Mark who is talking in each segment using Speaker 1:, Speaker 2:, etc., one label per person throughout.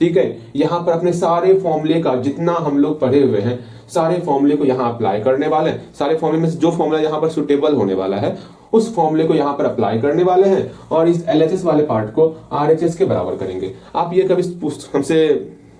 Speaker 1: ठीक है। यहाँ पर अपने सारे फॉर्मूले का जितना हम लोग पढ़े हुए हैं सारे फॉर्मूले को यहाँ अप्लाई करने वाले हैं। सारे फॉर्मूले में से जो फॉर्मूला यहाँ पर सुटेबल होने वाला है उस फॉर्मूले को यहाँ पर अप्लाई करने वाले हैं और इस एलएचएस वाले पार्ट को आरएचएस के बराबर करेंगे। आप ये कभी हमसे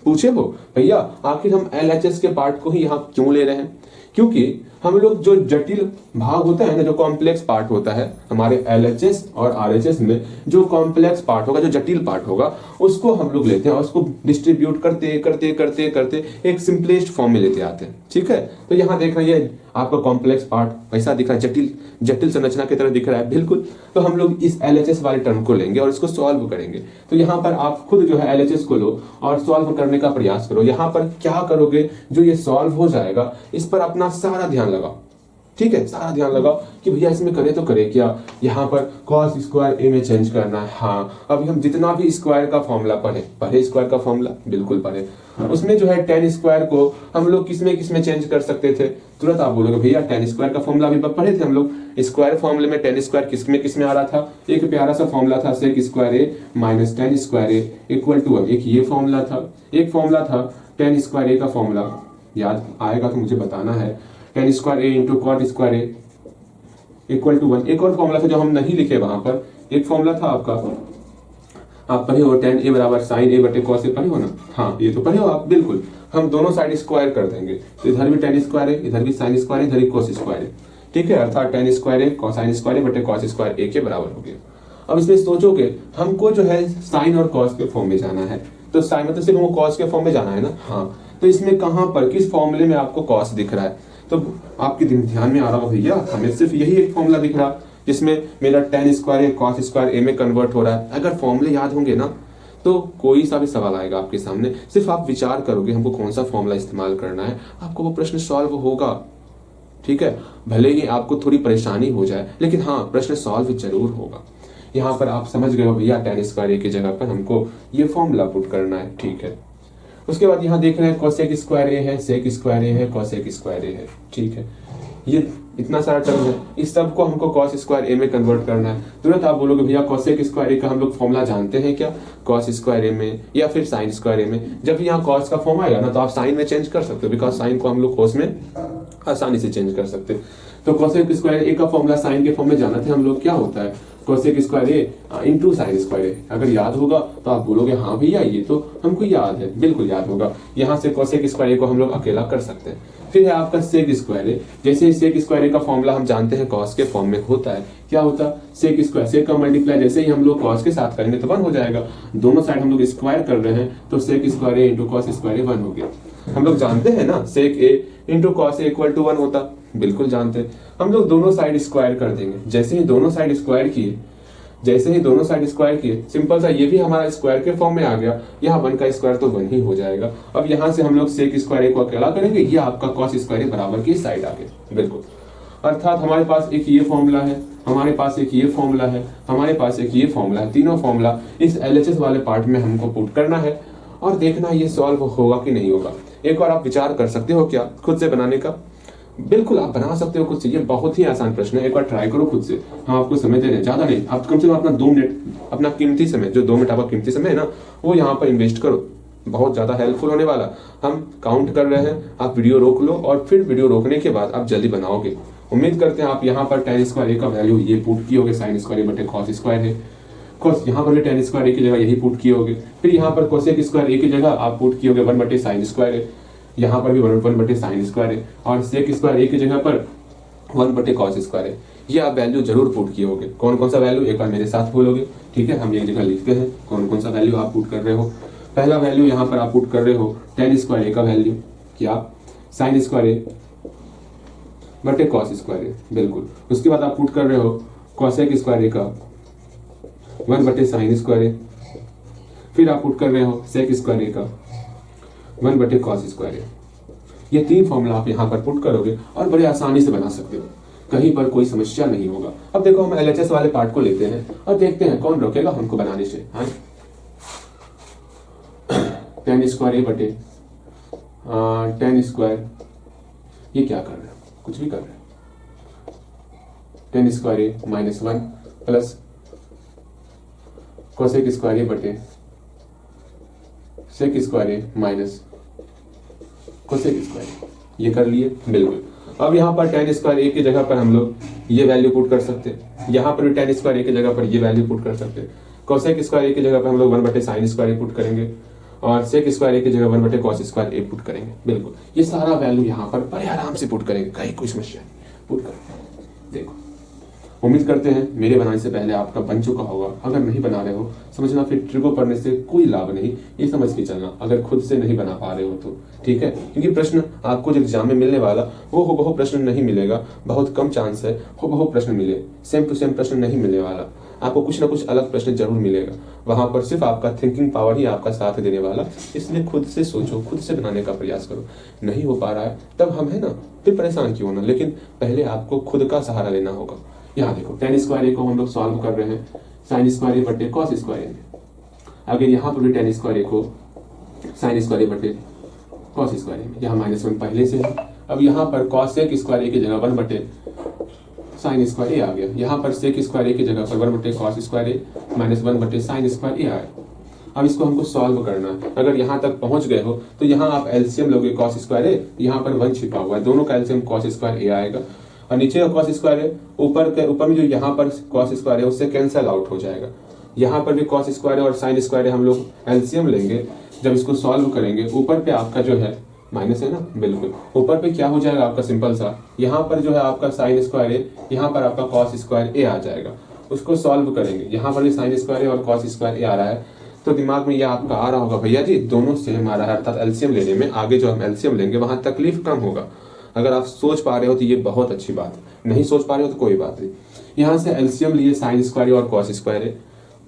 Speaker 1: पूछे हो भैया आखिर हम एलएचएस के पार्ट को ही यहाँ क्यों ले रहे हैं? क्योंकि हम लोग जो जटिल भाग होता है ना, जो कॉम्प्लेक्स पार्ट होता है हमारे एलएचएस और आरएचएस में, जो कॉम्प्लेक्स पार्ट होगा, जो जटिल पार्ट होगा, उसको हम लोग लेते हैं और उसको डिस्ट्रीब्यूट करते करते करते करते एक सिंपलेस्ट फॉर्म में लेते आते हैं। ठीक है, तो यहाँ देख रहे हैं ये आपका कॉम्प्लेक्स पार्ट ऐसा दिख रहा है, जटिल जटिल संरचना की तरह दिख रहा है बिल्कुल। तो हम लोग इस एलएचएस वाले टर्म को लेंगे और इसको सॉल्व करेंगे। तो यहाँ पर आप खुद जो है एलएचएस को लो और सॉल्व करने का प्रयास करो। यहाँ पर क्या करोगे, जो ये सॉल्व हो जाएगा इस पर अपना सारा ध्यान लगाओ। ठीक है, सारा ध्यान लगाओ कि भैया इसमें करे तो करे क्या, यहाँ पर cos स्क्वायर ए में चेंज करना है। हाँ, अभी हम जितना भी स्क्वायर का फॉर्मूला पढ़े स्क्वायर का फॉर्मूला बिल्कुल पढ़े, उसमें जो है tan स्क्वायर को हम लोग किसमें चेंज कर सकते थे। तुरंत आप बोलोगे भैया tan स्क्वायर का फॉर्मूला अभी पढ़े थे हम लोग। स्क्वायर फॉर्मूले में tan स्क्वायर किसमें आ रहा था, एक प्यारा सा फॉर्मूला था sec square A minus tan square A equal to 1। एक ये फॉर्मूला था, एक फॉर्मूला था tan स्क्वायर ए का फॉर्मूला, याद आएगा तो मुझे बताना है। tan square A into cot square A equal to 1। एक और फॉर्मूला था जो हम नहीं लिखे वहां पर, एक फॉर्मूला था आपका, आप पढ़े हो tan ए बराबर साइन ए बटे कॉस ए, पढ़े हो ना। हाँ, ये तो पढ़े हो आप बिल्कुल। हम दोनों साइड स्क्वायर कर देंगे, तो इधर भी tan स्क्वायर है, इधर भी साइन स्क्वायर है, इधर भी कॉस स्क्वायर है। ठीक है, अर्थात tan स्क्वायर है कोसाइन स्क्वायर बटे कॉस स्क्वायर ए के बराबर हो गया। अब इसमें सोचोगे हमको जो है साइन और कॉस के फॉर्म में जाना है, तो साइन मतलब सिर्फ कॉस के फॉर्म में जाना है ना। हाँ, तो इसमें कहां पर किस फॉर्मूले में आपको कॉस दिख रहा है, तो आपके ध्यान में आ रहा हो भैया हमें सिर्फ यही एक फॉर्मूला दिख रहा जिसमें मेरा tan स्क्वायर है कॉस स्क्वायर ए में कन्वर्ट हो रहा है। अगर फॉर्मूले याद होंगे ना तो कोई सा भी सवाल आएगा आपके सामने, सिर्फ आप विचार करोगे हमको कौन सा फॉर्मूला इस्तेमाल करना है, आपको वो प्रश्न सॉल्व होगा। ठीक है, भले ही आपको थोड़ी परेशानी हो जाए लेकिन हाँ, प्रश्न सॉल्व जरूर होगा। यहाँ पर आप समझ गए हो भैया tan स्क्वायर ए की जगह पर हमको ये फॉर्मूला पुट करना है। ठीक है, उसके बाद यहाँ देख रहे हैं कोसेक स्क्वायर ए है, सेक स्क्वायर ए है, कोसेक स्क्वायर ए है। ठीक है, ये इतना सारा टर्म है, इस सब को हमको कॉस स्क्वायर ए में कन्वर्ट करना है। तुरंत आप बोलोगे भैया कोसेक स्क्वायर ए का हम लोग फॉर्मूला जानते हैं क्या, कॉस स्क्वायर ए में या फिर साइन स्क्वायर ए में। जब यहाँ कॉस का फॉर्म आएगा ना तो आप साइन में चेंज कर सकते हो, बिकॉज साइन को हम लोग कोस में आसानी से चेंज कर सकते हैं। तो कोसेक स्क्वायर ए का फॉर्मूला साइन के फॉर्म में जाना थे हम लोग, क्या होता है cosec square A into sine square ए। अगर याद होगा तो आप बोलोगे हाँ भैया ये तो हमको याद है, बिल्कुल याद होगा। यहाँ से कोसेक स्क्वायर ए को हम लोग अकेला कर सकते हैं। फिर है आपका सेक स्क्वायर ए, जैसे सेक स्क्वायर ए का फॉर्मूला हम जानते हैं कॉस के फॉर्म में होता है, क्या होता है सेक स्क्वायर, सेक का मल्टीप्लाई जैसे ही हम लोग कॉस के साथ करेंगे तो 1 हो जाएगा। दोनों साइड हम लोग स्क्वायर कर रहे हैं तो sec square A into cos square A 1 हो गया। हम लोग जानते हैं ना sec A into cos A equal to 1 होता, बिल्कुल जानते हैं। हम लोग दोनों साइड स्क्वायर कर देंगे, जैसे ही दोनों साइड स्क्वायर किए, जैसे ही दोनों साइड स्क्वायर किए, सिंपल सा ये भी हमारा स्क्वायर के फॉर्म में आ गया। यहाँ 1 का स्क्वायर तो 1 ही हो जाएगा। अब यहाँ से हम लोग सेक स्क्वायर ए को अकेला करेंगे, ये आपका कॉस स्क्वायर ए बराबर की साइड आ गया बिल्कुल। अर्थात हमारे पास एक ये फॉर्मूला है, हमारे पास एक ये फॉर्मूला है, हमारे पास एक ये फॉर्मूला है। तीनों फॉर्मूला इस एलएचएस वाले पार्ट में हमको पुट करना है और देखना ये सॉल्व होगा कि नहीं होगा। एक बार आप विचार कर सकते हो क्या खुद से बनाने का, बिल्कुल आप बना सकते हो खुद से। ये बहुत ही आसान प्रश्न है, एक बार ट्राई करो खुद से। हम आपको समय दे रहे हैं, ज्यादा नहीं, आप कम से कम अपना 2 मिनट, अपना कीमती समय, जो 2 मिनट आपका कीमती समय है ना, वो यहाँ पर इन्वेस्ट करो, बहुत ज्यादा हेल्पफुल होने वाला। हम काउंट कर रहे हैं, आप वीडियो रोक लो और फिर वीडियो रोकने के बाद आप जल्दी बनाओगे। उम्मीद करते हैं आप यहाँ पर tan स्क्वायर ए का वैल्यू ये पुट किए होगे, साइन स्क्वायर ए बटे कॉस स्क्वायर है, कोस यहाँ पर भी tan स्क्वायर ए की जगह यही पुट किए होगे। फिर यहाँ पर कोसेक स्क्वायर ए की जगह आप पुट किए होगे 1 बटे साइन स्क्वायर है, यहाँ पर भी 1 बटे साइन स्क्वायर है, और सेक स्क्वायर ए की जगह पर 1 बटे कॉस स्क्वायर है। ये आप वैल्यू जरूर पुट किए होगे। कौन कौन सा वैल्यू एक बार मेरे साथ बोलोगे, ठीक है, हम एक जगह लिखते हैं कौन कौन सा वैल्यू आप पुट कर रहे हो। पहला वैल्यू यहाँ पर आप पुट कर रहे हो tan स्क्वायर ए का वैल्यू, क्या साइन स्क्वायर ए बटे कॉस स्क्वायर ए, बिल्कुल। उसके बाद आप पुट कर रहे हो कोसेक स्क्वायर ए का 1 बटे साइन स्क्वायर ए, फिर आप पुट कर रहे हो सेक स्क्वायर ए का 1 बटे कॉस स्क्वायर ए। ये 3 फॉर्मूला आप यहाँ पर पुट करोगे और बड़े आसानी से बना सकते हो, कहीं पर कोई समस्या नहीं होगा। अब देखो हम एलएचएस वाले पार्ट को लेते हैं और देखते हैं कौन रोकेगा हमको बनाने से। हाँ, tan स्क्वायर ए बटे tan स्क्वायर, ये क्या कर रहे हैं, कुछ भी कर रहे हैं, tan square A minus 1 plus cosec square ए बटे सेक square A minus cosec square ए, ये कर लिए। बिल्कुल। अब यहाँ पर tan स्क्वायर ए की जगह पर हम लोग ये वैल्यू पुट कर सकते हैं, यहाँ पर भी tan स्क्वायर ए की जगह पर ये वैल्यू पुट कर सकते हैं। कोसेक स्क्वायर ए की जगह पर हम लोग 1/sin स्क्वायर ए पुट करेंगे और सेक स्क्वायर ए की जगह 1/cos स्क्वायर ए पुट करेंगे। बिल्कुल, ये सारा वैल्यू यहाँ पर बड़े आराम से पुट करेंगे, कहीं कोई समस्या नहीं, पुट करेंगे। देखो, उम्मीद करते हैं मेरे बनाने से पहले आपका बन चुका होगा। अगर नहीं बना रहे हो समझना, फिर ट्रिको पढ़ने से कोई लाभ नहीं, ये समझ के चलना अगर खुद से नहीं बना पा रहे हो तो, ठीक है। क्योंकि प्रश्न आपको जो एग्जाम में मिलने वाला वो हुबहू प्रश्न नहीं मिलेगा, बहुत कम चांस है हुबहू प्रश्न मिले, सेम टू सेम प्रश्न नहीं मिलने वाला, आपको कुछ ना कुछ अलग प्रश्न जरूर मिलेगा। वहां पर सिर्फ आपका थिंकिंग पावर ही आपका साथ देने वाला, इसलिए खुद से सोचो, खुद से बनाने का प्रयास करो। नहीं हो पा रहा है तब हम है ना, फिर परेशान क्यों होना, लेकिन पहले आपको खुद का सहारा लेना होगा। यहाँ देखो, tan स्क्वायर ए को हम लोग सॉल्व कर रहे हैं sin स्क्वायर ए बटे cos स्क्वायर ए में। अगर यहाँ पर भी tan स्क्वायर ए को sin स्क्वायर ए बटे cos स्क्वायर ए में, यहाँ -1 पहले से है। अब यहाँ पर cos स्क्वायर ए की जगह 1/sin स्क्वायर ए आ गया, यहाँ पर sec स्क्वायर ए की जगह पर 1/cos square A minus 1/sin square ए आया। अब इसको हमको सॉल्व करना है। अगर यहाँ तक पहुंच गए हो तो यहाँ आप एलसीएम लोगे cos स्क्वायर ए, यहाँ पर 1 छिपा हुआ है, दोनों का एलसीएम cos स्क्वायर ए आएगा और नीचे का cos स्क्वायर है, ऊपर में जो यहाँ पर cos स्क्वायर है उससे कैंसिल आउट हो जाएगा। यहाँ पर भी cos स्क्वायर है और sin स्क्वायर है, हम लोग एलसीएम लेंगे जब इसको सॉल्व करेंगे। ऊपर पे आपका जो है माइनस है ना, बिल्कुल ऊपर पे क्या हो जाएगा आपका सिंपल सा, यहाँ पर जो है आपका sin स्क्वायर है, यहाँ पर आपका cos स्क्वायर ए आ जाएगा। उसको सॉल्व करेंगे, यहाँ पर भी sin स्क्वायर है और cos स्क्वायर ए आ रहा है, तो दिमाग में यह आपका आ रहा होगा भैया जी दोनों सेम आ रहा है, अर्थात एलसीएम लेने में आगे जो हम एलसीएम लेंगे वहां तकलीफ कम होगा। अगर आप सोच पा रहे हो तो ये बहुत अच्छी बात है, नहीं सोच पा रहे हो तो कोई बात नहीं। यहाँ से एलसीएम लिए sin स्क्वायर और cos स्क्वायर है,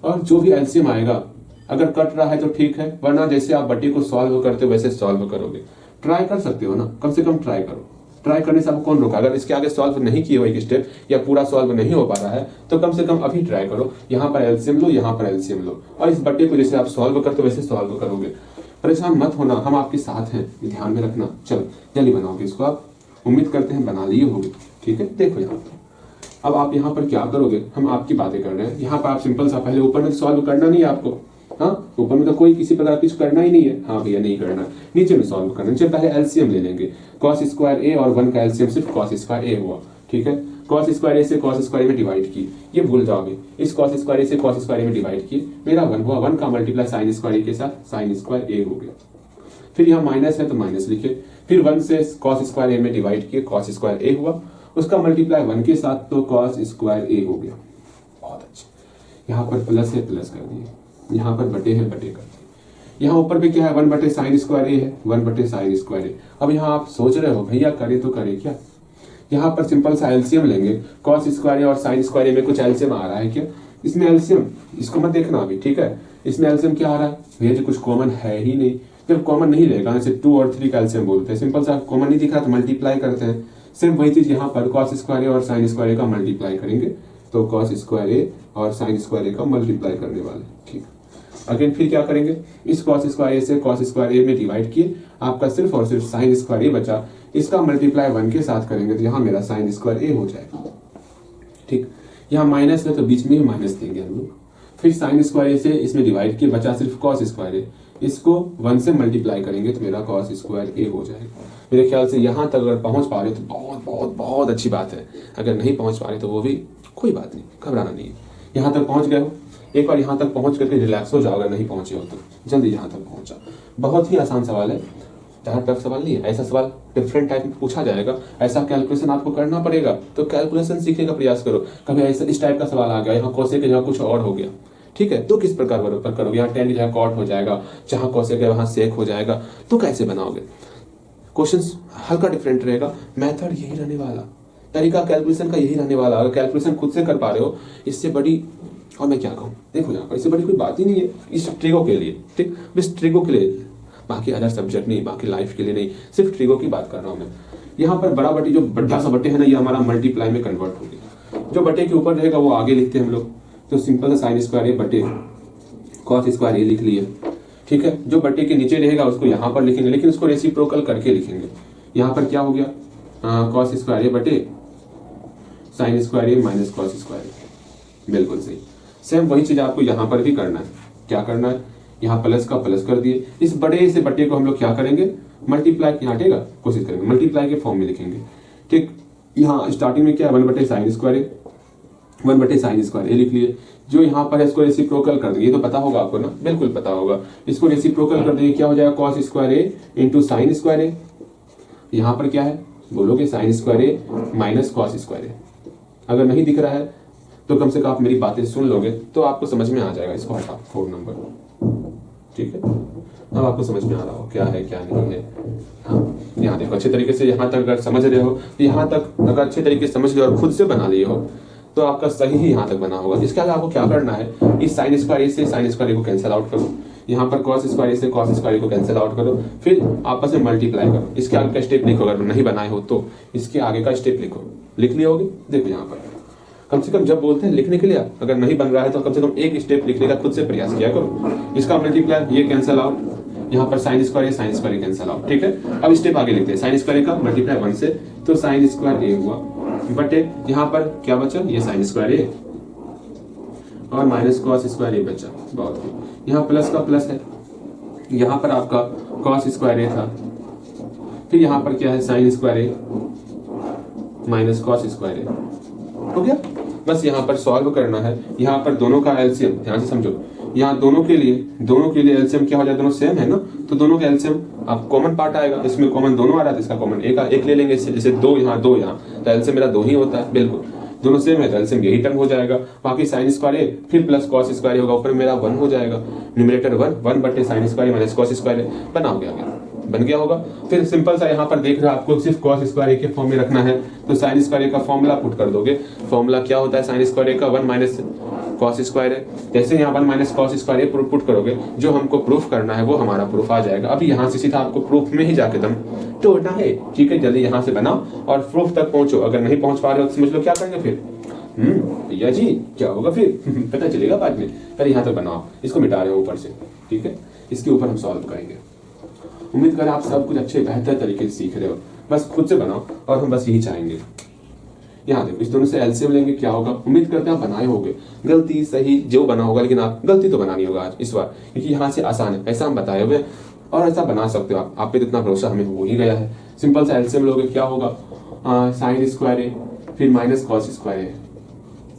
Speaker 1: और जो भी एलसीएम आएगा अगर कट रहा है तो ठीक है, वरना जैसे आप बटे को सॉल्व करते हो वैसे सॉल्व करोगे। ट्राई कर सकते हो ना, कम से कम ट्राई करो, ट्राई करने से आपको कौन रोका। अगर इसके आगे सॉल्व नहीं किए हो एक स्टेप या पूरा सॉल्व नहीं हो पा रहा है तो कम से कम अभी ट्राई करो, यहाँ पर एलसीएम लो, यहाँ पर एलसीएम लो, और इस बटे को जैसे आप सॉल्व करते हो वैसे सॉल्व करोगे। परेशान मत होना, हम आपके साथ हैं, ध्यान में रखना। चलो जल्दी बनाओगे इसको, आप उम्मीद करते हैं बना लिए होगे, ठीक है। देखो यहाँ पर अब आप यहाँ पर क्या करोगे, हम आपकी बातें कर रहे हैं। यहाँ पर आप सिंपल सा पहले ऊपर में सॉल्व करना नहीं है आपको, हाँ ऊपर में तो कोई किसी प्रकार कुछ करना ही नहीं है, हाँ भैया नहीं करना, नीचे में सॉल्व करना। नीचे पहले एलसीएम ले लेंगे, cos स्क्वायर ए और 1 का एलसीएम सिर्फ cos स्क्वायर ए हुआ, ठीक है। cos स्क्वायर ए से cos स्क्वायर में डिवाइड किए, ये भूल जाओगे, इस cos स्क्वायर ए से cos स्क्वायर में डिवाइड किए, मेरा 1 हुआ, 1 का मल्टीप्लाई sin स्क्वायर के साथ sin स्क्वायर ए हो गया। फिर यहाँ माइनस है तो माइनस लिखे, फिर 1 से cos स्क्वायर ए में डिवाइड किए, cos स्क्वायर ए हुआ, उसका मल्टीप्लाई 1 के साथ तो cos स्क्वायर ए हो गया। बहुत अच्छा, यहाँ पर प्लस है प्लस कर दिए, यहाँ पर बटे है बटे कर दिए, यहाँ ऊपर पे क्या है 1/sin स्क्वायर ए है, 1/sin स्क्वायर ए। अब यहाँ आप सोच रहे हो भैया करे तो करे क्या, यहाँ पर सिंपल सा एलसीएम लेंगे, cos स्क्वायर ए और sin स्क्वायर ए में कुछ एलसीएम आ रहा है क्या, इसमें एलसीएम, इसको मत देखना अभी, ठीक है। इसमें एलसीएम क्या आ रहा है भैया जी, कुछ कॉमन है ही नहीं। जब कॉमन नहीं लेगा, जैसे 2 और 3 का एलसीएम बोलते हैं, सिंपल सा कॉमन नहीं दिख रहा तो मल्टीप्लाई करते हैं। सिर्फ वही चीज यहाँ पर cos स्क्वायर ए और sin स्क्वायर ए का मल्टीप्लाई करेंगे, तो cos स्क्वायर ए और sin स्क्वायर ए का मल्टीप्लाई करने वाले, ठीक। अगेन फिर क्या करेंगे, इस cos स्क्वायर ए से cos स्क्वायर ए में डिवाइड किए, आपका सिर्फ और सिर्फ sin स्क्वायर ए बचा, इसका मल्टीप्लाई 1 के साथ करेंगे तो यहाँ मेरा sin स्क्वायर ए हो जाएगा, ठीक। यहाँ माइनस है तो बीच में ही माइनस देंगे हम लोग, फिर sin स्क्वायर ए से इसमें डिवाइड किए, बचा सिर्फ cos स्क्वायर ए, इसको 1 से मल्टीप्लाई करेंगे तो मेरा cos स्क्वायर ए हो जाएगा। मेरे ख्याल से यहाँ तक अगर पहुंच पा रहे तो बहुत बहुत बहुत अच्छी बात है, अगर नहीं पहुंच पा रहे तो वो भी कोई बात नहीं, घबराना नहीं है। यहाँ तक पहुंच गए हो, एक बार यहाँ तक पहुंच करके रिलैक्स हो जाओ, अगर नहीं पहुंचे हो तो जल्दी यहाँ तक पहुंच जाओ। बहुत ही आसान सवाल है, ज़्यादा टफ सवाल नहीं है। ऐसा सवाल डिफरेंट टाइप में पूछा जाएगा, ऐसा कैलकुलेशन आपको करना पड़ेगा, तो कैलकुलेशन सीखने का प्रयास करो। कभी ऐसा इस टाइप का सवाल आ गया, यहाँ कोसे के जगह कुछ और हो गया, ठीक है, तो किस प्रकार बराबर करोगे, यहाँ tan की जगह cot हो जाएगा, जहाँ कोसेक है वहाँ सेक हो जाएगा, तो कैसे बनाओगे। क्वेश्चंस हल्का डिफरेंट रहेगा, मेथड यही रहने वाला, तरीका कैलकुलेशन का यही रहने वाला। अगर कैलकुलेशन खुद से कर पा रहे हो, इससे बड़ी, और मैं क्या कहूँ, देखो यहाँ पर इससे बड़ी कोई बात ही नहीं है इस ट्रिगो के लिए, ठीक, बस ट्रिगो के लिए, बाकी अदर सब्जेक्ट नहीं, बाकी लाइफ के लिए नहीं, सिर्फ ट्रिगो की बात कर रहा हूँ मैं। यहाँ पर बड़ा बटी जो बड़ा सा बटे है ना, ये हमारा मल्टीप्लाई में कन्वर्ट हो गया। जो बटे के ऊपर रहेगा वो आगे लिखते हैं हम लोग, तो सिंपल sin स्क्वायर ए बटे cos स्क्वायर ए लिख लिए, ठीक है। जो बटे के नीचे रहेगा उसको यहाँ पर लिखेंगे, लेकिन उसको रेसिप्रोकल करके लिखेंगे। यहाँ पर क्या हो गया, cos स्क्वायर ए बटे sin square A minus cos square ए, बिल्कुल सही। सेम वही चीज आपको यहाँ पर भी करना है। क्या करना है, यहाँ प्लस का प्लस कर दिए, इस बड़े से बटे को हम लोग क्या करेंगे, मल्टीप्लाई, यहाँ हटेगा, कोशिश करेंगे मल्टीप्लाई के फॉर्म में लिखेंगे। ठीक, यहाँ स्टार्टिंग में क्या है, 1/sin स्क्वायर है, 1/sin स्क्वायर ये लिख लिए। जो यहाँ पर है इसको रेसिप्रोकल कर देंगे, ये तो पता होगा आपको ना, बिल्कुल पता होगा। इसको रेसिप्रोकल कर देंगे, क्या हो जाएगा, cos square A into sine square ए। यहाँ पर क्या है बोलोगे, sin square A minus cos square ए। अगर नहीं दिख रहा है तो कम से कम आप मेरी बातें सुन लोगे तो आपको समझ में आ जाएगा। इसको हटा 4 नंबर, ठीक है, अब आपको समझ में आ रहा हो क्या है क्या नहीं है। हाँ, यहाँ देखो अच्छे तरीके से, यहाँ तक अगर समझ रहे हो, यहाँ तक अगर अच्छे तरीके से समझ रहे हो और खुद से बना लिए हो तो आपका सही ही यहाँ तक बना होगा। इसके आगे आपको क्या करना है, इस साइन स्क्वायर से साइन स्क्वायर को कैंसिल आउट करो, यहाँ पर cos स्क्वायर से cos स्क्वायर को कैंसिल आउट करो, फिर आपस में मल्टीप्लाई करो। इसके आगे का स्टेप लिखो, अगर नहीं बनाए हो तो इसके आगे का स्टेप लिखो, लिख लिया होगी। देखो यहाँ पर कम से कम जब बोलते हैं लिखने के लिए, अगर नहीं बन रहा है तो कम से कम एक स्टेप लिखने का खुद से प्रयास किया करो। इसका मल्टीप्लाई, ये कैंसिल आउट, यहाँ पर साइन स्क्वायर कैंसिल आउट, ठीक है। अब स्टेप आगे लिखते हैं, साइन स्क्वायर का मल्टीप्लाई 1 से, तो साइन स्क्वायर ए हुआ, बटे यहाँ पर क्या बचा, ये साइन स्क्वायर ए और माइनस cos स्क्वायर ए बचा। बहुत ही, यहाँ प्लस का प्लस है, यहाँ पर आपका cos स्क्वायर ए था, फिर यहाँ पर क्या है, sine square A minus cos square ए हो गया। बस यहाँ पर सॉल्व करना है, यहाँ पर दोनों का एलसीएम ध्यान से समझो, यहाँ दोनों के लिए एलसीएम क्या हो जाए, दोनों सेम है ना, तो दोनों का एलसीएम आप कॉमन पार्ट आएगा, इसमें कॉमन दोनों आ रहा है, इसका कॉमन एक ले लेंगे, जैसे 2 यहाँ 2 यहाँ, तो एलसीएम मेरा 2 ही होता है, बिल्कुल दोनों सेम है तो एलसीएम यही टर्म हो जाएगा। बाकी साइन स्क्वायर ए फिर प्लस cos स्क्वायर ए होगा, ऊपर मेरा 1 हो जाएगा, numerator 1/sin square minus cos square A बना हो गया, बन गया होगा। फिर सिंपल सा यहाँ पर देख रहे हो, आपको सिर्फ cos स्क्वायर ए के फॉर्म में रखना है, तो sin स्क्वायर ए का फॉर्मूला पुट कर दोगे। फॉर्मूला क्या होता है sin स्क्वायर ए का, 1 माइनस cos स्क्वायर ए। जैसे यहाँ 1 माइनस cos स्क्वायर ए पुट करोगे, जो हमको प्रूफ करना है वो हमारा प्रूफ आ जाएगा। अभी यहाँ से सीधा आपको प्रूफ में ही जाके दम तोड़ना है, ठीक है। जल्दी यहाँ से बनाओ और प्रूफ तक पहुंचो। अगर नहीं पहुंच पा रहे हो तो समझ लो क्या करेंगे फिर, भैया जी क्या होगा फिर पता चलेगा बाद में। पहले यहाँ तक बनाओ, इसको मिटा रहे हो ऊपर से, ठीक है। इसके ऊपर हम सॉल्व करेंगे। उम्मीद करें आप सब कुछ अच्छे बेहतर तरीके से सीख रहे हो, बस खुद से बनाओ और हम बस यही चाहेंगे। यहाँ देखो, इस दोनों से एलसीएम लेंगे, क्या होगा, उम्मीद करते हैं आप बनाए होंगे, गलती सही जो बना होगा, लेकिन आप गलती तो बनानी होगा आज इस बार, क्योंकि यहाँ से आसान है, ऐसा हम बताए हुए और ऐसा बना सकते हो आप पे, इतना भरोसा हमें हो ही गया है। सिंपल सा एलसीएम लोगे, क्या होगा, साइन स्क्वायर ए फिर माइनस cos स्क्वायर ए,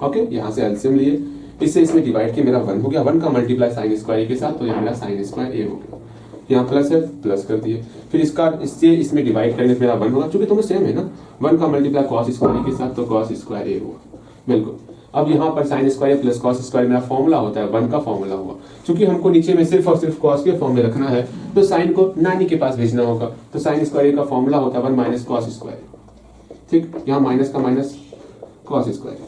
Speaker 1: ओके। यहाँ से एलसीएम लिए, इससे इसमें डिवाइड किया, मेरा 1 हो गया, 1 का मल्टीप्लाई साइन स्क्वायर के साथ, तो ये मेरा साइन स्क्वायर ए हो गया। यहाँ प्लस है, प्लस कर दिए, फिर इसका इससे इसमें डिवाइड करने से मेरा 1 होगा, क्योंकि दोनों सेम है ना, 1 का मल्टीप्लाई cos स्क्वायर के साथ, तो cos स्क्वायर ए हुआ, बिल्कुल। अब यहाँ पर sine square plus cos square मेरा फॉर्मूला होता है, 1 का फॉर्मूला हुआ। क्योंकि हमको नीचे में सिर्फ और सिर्फ cos के फॉर्म में रखना है, तो साइन को नानी के पास भेजना होगा, तो साइन स्क्वायर का फॉर्मूला होता है 1 माइनस cos स्क्वायर, ठीक। यहाँ माइनस का minus cos square,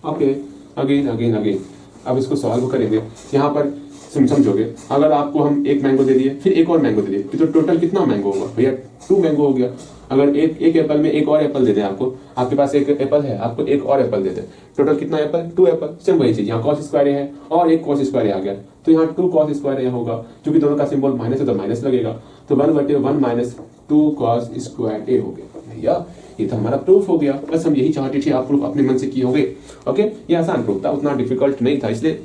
Speaker 1: okay. Again अब इसको सॉल्व करेंगे। यहाँ पर समझोगे, अगर आपको हम एक मैंगो दे दिए, फिर एक और मैंगो दे दिए, तो टोटल कितना मैंगो होगा भैया, 2 मैंगो हो गया। अगर एक एप्पल में एक और एप्पल दे दें, आपके पास एक एप्पल है, आपको एक और एप्पल दे दें, टोटल कितना एप्पल, 2 एप्पल। सेम वही चीज, यहाँ cos स्क्वायर है और एक cos स्क्वायर आ गया, तो यहाँ 2 cos स्क्वायर होगा, क्योंकि दोनों का सिंबल माइनस है तो माइनस लगेगा, तो 1/1 माइनस 2 cos स्क्वायर ए हो गया। भैया ये तो हमारा प्रूफ हो गया, बस हम यही चाहते थे, आप प्रूफ अपने मन से किए होंगे, ओके। ये आसान प्रूफ था, उतना डिफिकल्ट नहीं था, इसलिए